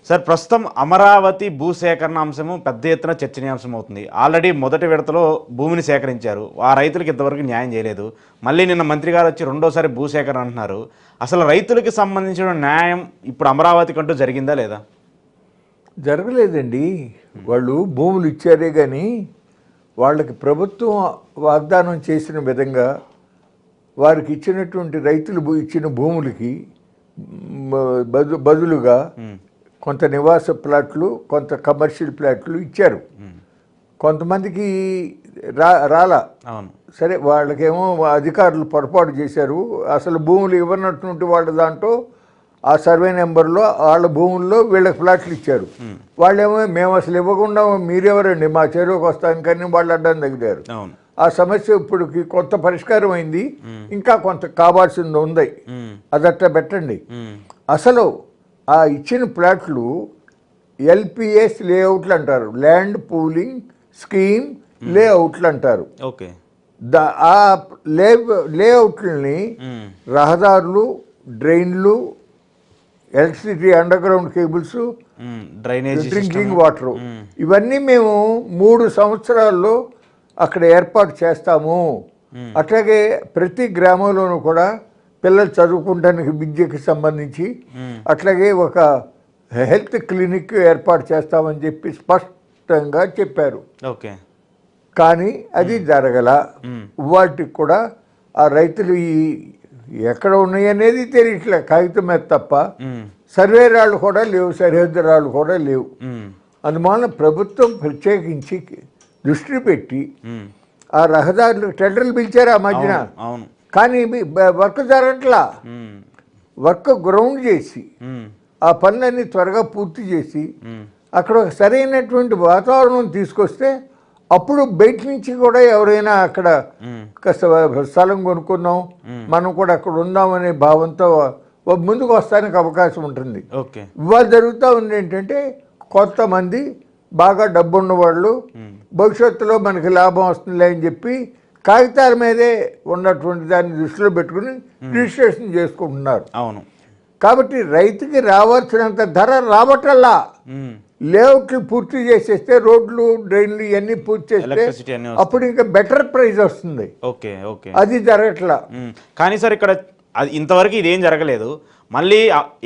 Sir ప్రస్తుతం అమరావతి భూసేకరణ అంశము పెద్ద ఎత్తున చర్చనీయాంశం అవుతుంది. ఆల్రెడీ మొదటి విడతలో భూమిని సేకరించారు, ఆ రైతులకు ఇంతవరకు న్యాయం చేయలేదు. మళ్ళీ నిన్న మంత్రి గారు వచ్చి రెండోసారి భూసేకరణ అంటున్నారు. అసలు రైతులకి సంబంధించిన న్యాయం ఇప్పుడు అమరావతి కంటూ జరిగిందా లేదా? జరగలేదండి. వాళ్ళు భూములు ఇచ్చారే కానీ వాళ్ళకి ప్రభుత్వం వాగ్దానం చేసిన విధంగా వారికి ఇచ్చినటువంటి రైతులు ఇచ్చిన భూములకి బదులుగా కొంత నివాస ప్లాట్లు, కొంత కమర్షియల్ ప్లాట్లు ఇచ్చారు. కొంతమందికి రాలా. సరే, వాళ్ళకేమో అధికారులు పొరపాటు చేశారు. అసలు భూములు ఇవ్వనటువంటి వాళ్ళ దాంట్లో ఆ సర్వే నెంబర్లో వాళ్ళ భూముల్లో వీళ్ళకి ఫ్లాట్లు ఇచ్చారు. వాళ్ళేమో మేము అసలు ఇవ్వకుండా మీరెవరండి మా చెరువుకి వస్తాం కానీ వాళ్ళు అడ్డం తగిలారు. ఆ సమస్య ఇప్పటికి కొంత పరిష్కారం అయింది, ఇంకా కొంత కావాల్సింది ఉంది. అదట్లా పెట్టండి. అసలు ఆ ఇచ్చిన ప్లాట్లు ఎల్పిఎస్ లేఅవుట్లు అంటారు, ల్యాండ్ పూలింగ్ స్కీమ్ లేఅవుట్లు అంటారు. ఆ లేఅవుట్లని రహదారులు, డ్రైన్లు, electricity, under ground cables, drinking water, ఇవన్నీ మేము 3 సంవత్సరాల్లో అక్కడ ఏర్పాటు చేస్తాము. అట్లాగే ప్రతి గ్రామంలోనూ కూడా పిల్లలు చదువుకుంటానికి విద్యకి సంబంధించి అట్లాగే ఒక హెల్త్ క్లినిక్ ఏర్పాటు చేస్తామని చెప్పి స్పష్టంగా చెప్పారు. కానీ అది జరగల. వాటికి కూడా ఆ రైతులు ఎక్కడ ఉన్నాయి అనేది తెలియట్లే, కాగితం మీద తప్ప. సర్వే రాళ్ళు కూడా లేవు, సరిహద్దు రాళ్ళు కూడా లేవు. అందువలన ప్రభుత్వం ప్రత్యేకించి దృష్టి పెట్టి ఆ రహదారులు టెండర్లు పిలిచారు ఆ మధ్యన. కానీ వర్క్ జరగట్లా. వర్క్ గ్రౌండ్ చేసి ఆ పనులన్నీ త్వరగా పూర్తి చేసి అక్కడ ఒక సరైనటువంటి వాతావరణం తీసుకొస్తే అప్పుడు బయట నుంచి కూడా ఎవరైనా అక్కడ కాస్త స్థలం కొనుక్కున్నాం, మనం కూడా అక్కడ ఉందామనే భావంతో ముందుకు వస్తానికి అవకాశం ఉంటుంది. ఇవాళ జరుగుతూ ఉంది ఏంటంటే, కొంతమంది బాగా డబ్బున్న వాళ్ళు భవిష్యత్తులో మనకి లాభం వస్తుంది అని చెప్పి కాగితాల మీదే ఉన్నటువంటి దాన్ని దృష్టిలో పెట్టుకుని రిజిస్ట్రేషన్ చేసుకుంటున్నారు. కాబట్టి రైతుకి రావాల్సినంత ధర రావటల్లా. లేఅవుట్లు పూర్తి చేసేస్తే, రోడ్లు, డ్రైన్లు ఇవన్నీ పూర్తి చేస్తే అప్పుడు ఇంకా బెటర్ ప్రైస్ వస్తుంది. అది జరగట్లా. కానీ సార్ ఇక్కడ ఇంతవరకు ఇదేం జరగలేదు. మళ్ళీ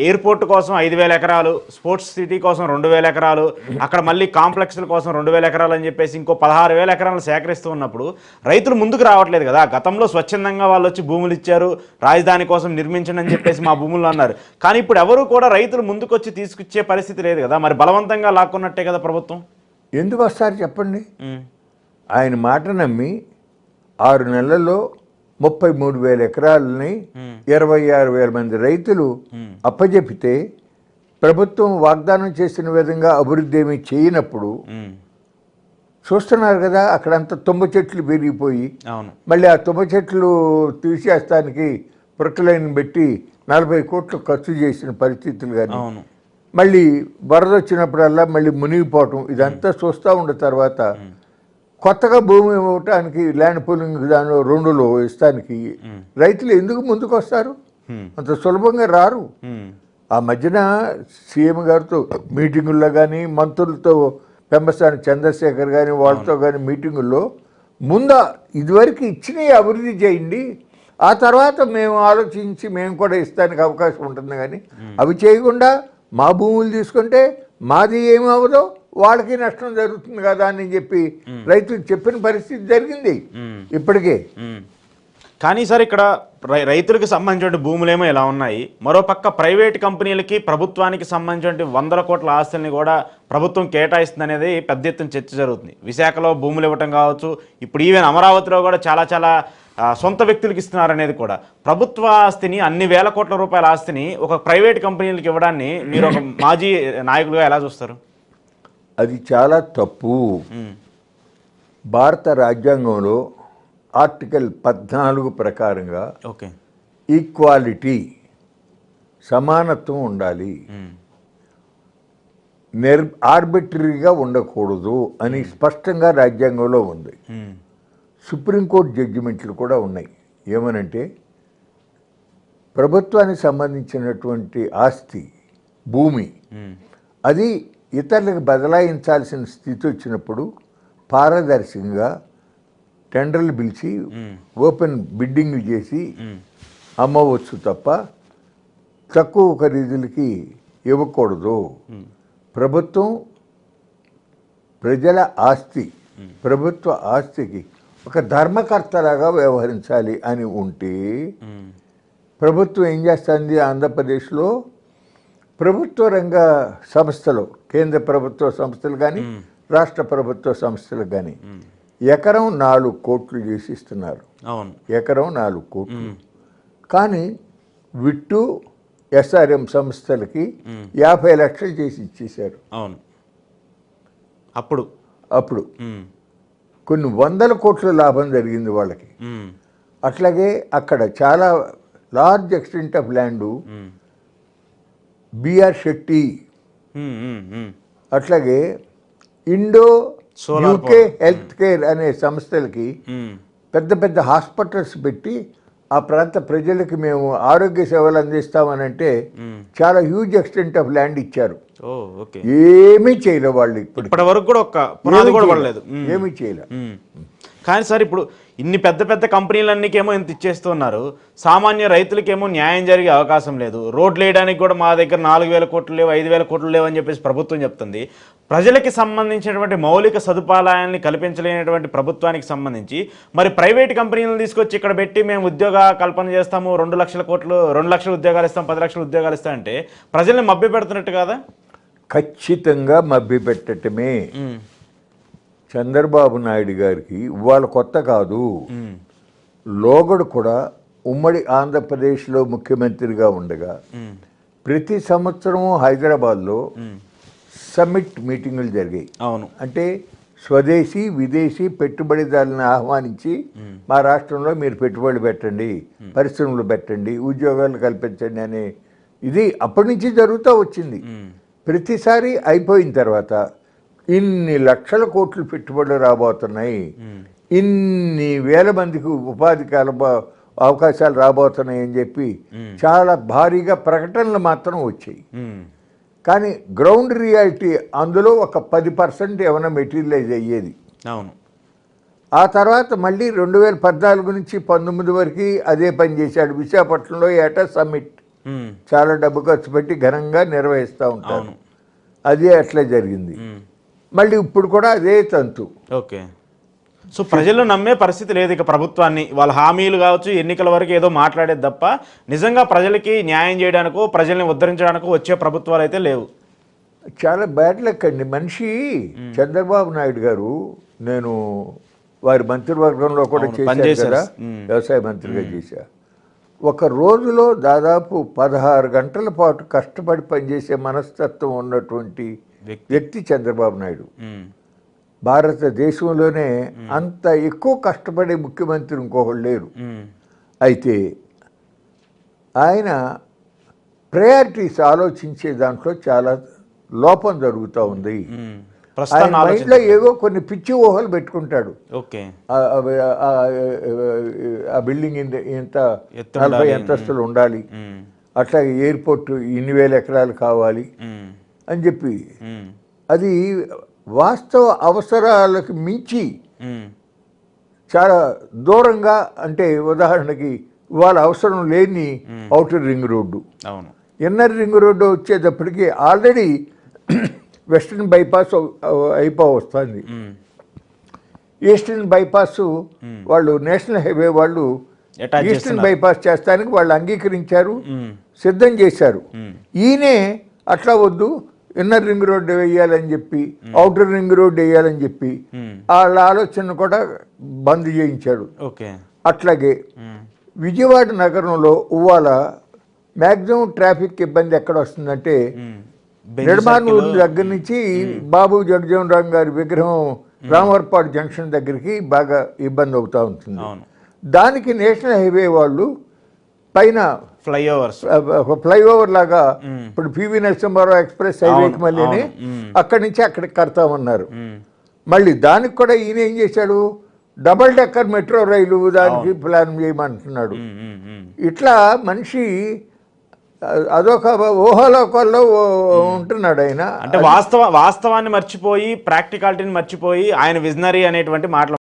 ఎయిర్పోర్ట్ కోసం 5,000 ఎకరాలు, స్పోర్ట్స్ సిటీ కోసం 2,000 ఎకరాలు, అక్కడ మళ్ళీ కాంప్లెక్స్ల కోసం 2,000 ఎకరాలు అని చెప్పేసి ఇంకో 16,000 ఎకరాలు సేకరిస్తూ ఉన్నప్పుడు రైతులు ముందుకు రావట్లేదు కదా. గతంలో స్వచ్ఛందంగా వాళ్ళు వచ్చి భూములు ఇచ్చారు, రాజధాని కోసం నిర్మించండి అని చెప్పేసి మా భూములు అన్నారు. కానీ ఇప్పుడు ఎవరు కూడా రైతులు ముందుకు వచ్చి తీసుకొచ్చే పరిస్థితి లేదు కదా. మరి బలవంతంగా లాక్కున్నట్టే కదా ప్రభుత్వం. ఎందుకు వస్తారు చెప్పండి? ఆయన మాట నమ్మి 6 నెలల్లో 33,000 ఎకరాలని 26,000 మంది రైతులు అప్పజెపితే ప్రభుత్వం వాగ్దానం చేసిన విధంగా అభివృద్ధి ఏమీ చేయనప్పుడు చూస్తున్నారు కదా. అక్కడంతా తుమ్మ చెట్లు పెరిగిపోయి మళ్ళీ ఆ తుమ్మ చెట్లు తీసేస్తానికి ప్రొక్లైన్ పెట్టి 40 కోట్లు ఖర్చు చేసిన పరిస్థితులు, కానీ మళ్ళీ వరద వచ్చినప్పుడల్లా మళ్ళీ మునిగిపోవటం, ఇదంతా చూస్తూ ఉన్న తర్వాత కొత్తగా భూమి ఇవ్వటానికి, ల్యాండ్ పూలింగ్ దానిలో 2లో ఇస్తానికి రైతులు ఎందుకు ముందుకు వస్తారు? అంత సులభంగా రారు. ఆ మధ్యన సీఎం గారితో మీటింగుల్లో కానీ, మంత్రులతో పెంబసాని చంద్రశేఖర్ కానీ వాళ్ళతో కానీ మీటింగుల్లో ముందు ఇదివరకు ఇచ్చినవి అభివృద్ధి చేయండి, ఆ తర్వాత మేము ఆలోచించి మేము కూడా ఇస్తానికి అవకాశం ఉంటుంది. కానీ అవి చేయకుండా మా భూములు తీసుకుంటే మాది ఏమి అవ్వదో వాళ్ళకి నష్టం జరుగుతుంది కదా అని చెప్పి రైతులు చెప్పిన పరిస్థితి జరిగింది ఇప్పటికే. కానీ సార్ ఇక్కడ రైతులకు సంబంధించిన భూములేమో ఇలా ఉన్నాయి, మరోపక్క ప్రైవేట్ కంపెనీలకి ప్రభుత్వానికి సంబంధించిన 100 కోట్ల ఆస్తుల్ని కూడా ప్రభుత్వం కేటాయిస్తుంది అనేది పెద్ద ఎత్తున చర్చ జరుగుతుంది. విశాఖలో భూములు ఇవ్వటం కావచ్చు, ఇప్పుడు ఈవెన్ అమరావతిలో కూడా చాలా సొంత వ్యక్తులకు ఇస్తున్నారు అనేది కూడా. ప్రభుత్వ ఆస్తిని, అన్ని వేల కోట్ల రూపాయల ఆస్తిని ఒక ప్రైవేట్ కంపెనీలకు ఇవ్వడాన్ని మీరు ఒక మాజీ నాయకులుగా ఎలా చూస్తారు? అది చాలా తప్పు. భారత రాజ్యాంగంలో ఆర్టికల్ 14 ప్రకారంగా ఈక్వాలిటీ, సమానత్వం ఉండాలి, ఆర్బిటరీగా ఉండకూడదు అని స్పష్టంగా రాజ్యాంగంలో ఉంది. సుప్రీంకోర్టు జడ్జిమెంట్లు కూడా ఉన్నాయి. ఏమనంటే ప్రభుత్వానికి సంబంధించినటువంటి ఆస్తి, భూమి, అది ఇతరులకు బదలాయించాల్సిన స్థితి వచ్చినప్పుడు పారదర్శకంగా టెండర్లు పిలిచి ఓపెన్ బిడ్డింగ్లు చేసి అమ్మవచ్చు తప్ప తక్కువ ఖరీదులకి ఇవ్వకూడదు. ప్రభుత్వం ప్రజల ఆస్తి, ప్రభుత్వ ఆస్తికి ఒక ధర్మకర్తలాగా వ్యవహరించాలి అని ఉంటే ప్రభుత్వం ఏం చేస్తుంది? ఆంధ్రప్రదేశ్లో ప్రభుత్వ రంగ సంస్థలు, కేంద్ర ప్రభుత్వ సంస్థలు కానీ రాష్ట్ర ప్రభుత్వ సంస్థలు కానీ ఎకరం 4 కోట్లు చేసి ఇస్తున్నారు. అవును, ఎకరం 4 కోట్లు. కానీ విట్టు ఎస్ఆర్ఎం సంస్థలకి 50 లక్షలు చేసి ఇచ్చేశారు. అవును, అప్పుడు అప్పుడు కొన్ని 100 కోట్ల లాభం జరిగింది వాళ్ళకి. అట్లాగే అక్కడ చాలా large extent of land B R Shetty, అట్లాగే ఇండో యూకే హెల్త్ కేర్ అనే సంస్థలకి పెద్ద పెద్ద హాస్పిటల్స్ పెట్టి ఆ ప్రాంత ప్రజలకి మేము ఆరోగ్య సేవలు అందిస్తామనంటే చాలా హ్యూజ్ ఎక్స్టెంట్ ఆఫ్ ల్యాండ్ ఇచ్చారు. ఏమీ చేయలే వాళ్ళు. ఇప్పటి వరకు కూడా ఒక పునాది కూడా పడలేదు, ఏమీ చేయలే. కానీ సార్ ఇప్పుడు ఇన్ని పెద్ద పెద్ద కంపెనీలన్నీకేమో ఇంత ఇచ్చేస్తున్నారు, సామాన్య రైతులకేమో న్యాయం జరిగే అవకాశం లేదు. రోడ్లు వేయడానికి కూడా మా దగ్గర 4,000 కోట్లు లేవు, 5,000 కోట్లు లేవు అని చెప్పేసి ప్రభుత్వం చెప్తుంది. ప్రజలకి సంబంధించినటువంటి మౌలిక సదుపాయాలని కల్పించలేనటువంటి ప్రభుత్వానికి సంబంధించి మరి ప్రైవేట్ కంపెనీలను తీసుకొచ్చి ఇక్కడ పెట్టి మేము ఉద్యోగ కల్పన చేస్తాము, 2 లక్షల కోట్లు, 2 లక్షల ఉద్యోగాలు ఇస్తాం, 10 లక్షల ఉద్యోగాలు ఇస్తాం అంటే ప్రజల్ని మభ్య పెడుతున్నట్టు కదా? ఖచ్చితంగా మభ్య పెట్టటమే. చంద్రబాబు నాయుడు గారికి ఇవాళ కొత్త కాదు. లోగడు కూడా ఉమ్మడి ఆంధ్రప్రదేశ్లో ముఖ్యమంత్రిగా ఉండగా ప్రతి సంవత్సరము హైదరాబాద్లో సమ్మిట్ మీటింగులు జరిగాయి. అవును, అంటే స్వదేశీ విదేశీ పెట్టుబడిదారులను ఆహ్వానించి మా రాష్ట్రంలో మీరు పెట్టుబడులు పెట్టండి, పరిశ్రమలు పెట్టండి, ఉద్యోగాలు కల్పించండి అనే ఇది అప్పటి నుంచి జరుగుతూ వచ్చింది. ప్రతిసారి అయిపోయిన తర్వాత ఇన్ని లక్షల కోట్లు పెట్టుబడులు రాబోతున్నాయి, ఇన్ని వేల మందికి ఉపాధి అవకాశాలు రాబోతున్నాయి అని చెప్పి చాలా భారీగా ప్రకటనలు మాత్రం వచ్చాయి. కానీ గ్రౌండ్ రియాలిటీ అందులో ఒక 10% ఏమైనా మెటీరియలైజ్ అయ్యేది. అవును. ఆ తర్వాత మళ్ళీ 2014 నుంచి 19 వరకు అదే పని చేశాడు. విశాఖపట్నంలో ఏటా సమ్మిట్ చాలా డబ్బు ఖర్చు పెట్టి ఘనంగా నిర్వహిస్తూ ఉంటారు. అదే అట్లా జరిగింది. మళ్ళీ ఇప్పుడు కూడా అదే తంతు. ఓకే. సో ప్రజలు నమ్మే పరిస్థితి లేదు ఇక ప్రభుత్వాన్ని. వాళ్ళ హామీలు కావచ్చు, ఎన్నికల వరకు ఏదో మాట్లాడేది తప్ప నిజంగా ప్రజలకి న్యాయం చేయడానికో ప్రజల్ని ఉద్ధరించడానికో వచ్చే ప్రభుత్వాలు అయితే లేవు. చాలా బ్యాడ్ లక్ అండి. మనిషి చంద్రబాబు నాయుడు గారు, నేను వారి మంత్రివర్గంలో కూడా చేశాను కదా, వ్యవసాయ మంత్రిగా చేశా. ఒక రోజులో దాదాపు 16 గంటల పాటు కష్టపడి పనిచేసే మనస్తత్వం ఉన్నటువంటి వ్యక్తి చంద్రబాబు నాయుడు. భారతదేశంలోనే అంత ఎక్కువ కష్టపడే ముఖ్యమంత్రి ఇంకొకళ్ళు లేరు. అయితే ఆయన ప్రయారిటీస్ ఆలోచించే దాంట్లో చాలా లోపం జరుగుతూ ఉంది. ఆయన మైండ్లో ఏవో కొన్ని పిచ్చి ఊహలు పెట్టుకుంటాడు. ఆ బిల్డింగ్ ఇంత 40 అంతస్తులు ఉండాలి, అట్లాగే ఎయిర్పోర్ట్ ఇన్ని వేల ఎకరాలు కావాలి అని చెప్పి అది వాస్తవ అవసరాలకు మించి చాలా దూరంగా, అంటే ఉదాహరణకి వాళ్ళ అవసరం లేని outer ring road, inner ring road వచ్చేటప్పటికి ఆల్రెడీ వెస్టర్న్ బైపాస్ వస్తుంది. ఈస్టర్న్ బైపాస్ వాళ్ళు నేషనల్ హైవే వాళ్ళు ఈస్టర్న్ బైపాస్ చేస్తానికి వాళ్ళు అంగీకరించారు, సిద్ధం చేశారు. ఈయనే అట్లా వద్దు, ఇన్నర్ రింగ్ రోడ్డు వేయాలని చెప్పి, ఔటర్ రింగ్ రోడ్డు వేయాలని చెప్పి వాళ్ళ ఆలోచన కూడా బంద్ చేయించాడు. అట్లాగే విజయవాడ నగరంలో ఇవాళ మ్యాక్సిమం ట్రాఫిక్ ఇబ్బంది ఎక్కడ వస్తుందంటే నిర్మాణూరు దగ్గర నుంచి బాబు జగజీవన్ రామ్ గారి విగ్రహం రామవరపాడు జంక్షన్ దగ్గరికి బాగా ఇబ్బంది అవుతూ ఉంటుంది. దానికి నేషనల్ హైవే వాళ్ళు పైన ఫ్లైఓవర్ లాగా ఇప్పుడు పివి నరసింహారావు ఎక్స్ప్రెస్ హైవేకి మళ్ళీ అక్కడి నుంచి అక్కడికి కడతామన్నారు. మళ్ళీ దానికి కూడా ఈయన ఏం చేశాడు, డబల్ డెక్కర్ మెట్రో రైలు దానికి ప్లాన్ చేయమంటున్నాడు. ఇట్లా మనిషి అదొక ఊహాలోకాల్లో ఉంటున్నాడు ఆయన. అంటే వాస్తవాన్ని మర్చిపోయి ప్రాక్టికాలిటీని మర్చిపోయి ఆయన విజనరీ అనేటువంటి మాటలు